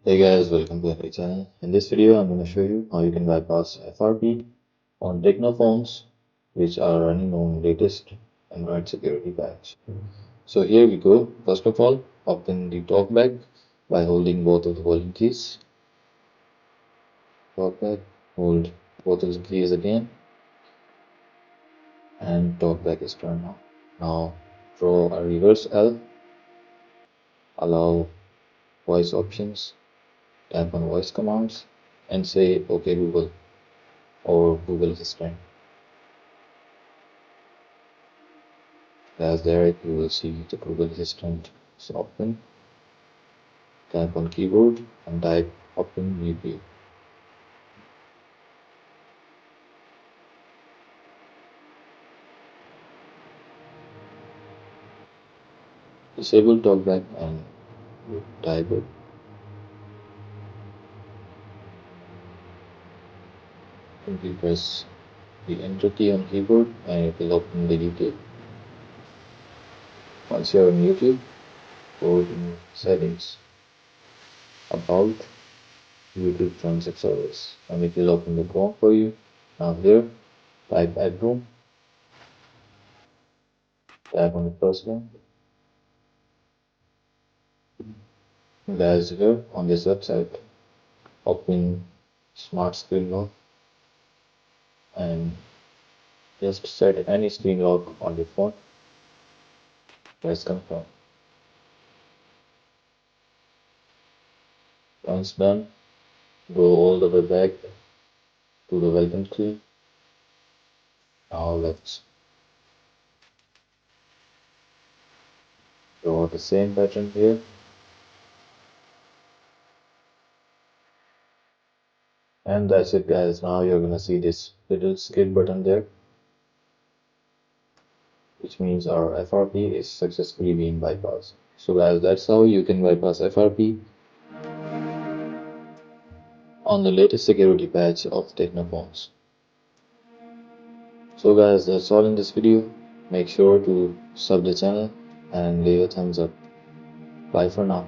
Hey guys, welcome to my channel. In this video, I'm going to show you how you can bypass FRP on Techno phones which are running on latest Android security patch. So here we go. First of all, open the talkback by holding both of the volume keys. Talkback, hold both of the keys again, and talkback is turned on. Now draw a reverse L, allow voice options, tap on voice commands, and say OK Google or Google Assistant. As there you will see the Google Assistant is open. Tap on keyboard and type open new view. Disable talkback and type it. Simply press the enter key on keyboard and it will open the YouTube. Once you are on YouTube, go to settings, about, YouTube transit service, and it will open the Chrome for you. Now here, type bedroom, tap on the first one. And as here on this website, open smart screen lock and just set any screen lock on the phone. Press confirm. Once done, go all the way back to the welcome screen. Now let's draw the same pattern here. And that's it guys. Now you're gonna see this little skip button there, which means our FRP is successfully being bypassed. So guys, that's how you can bypass FRP on the latest security patch of Techno phones. So guys, that's all in this video. Make sure to sub the channel and leave a thumbs up. Bye for now.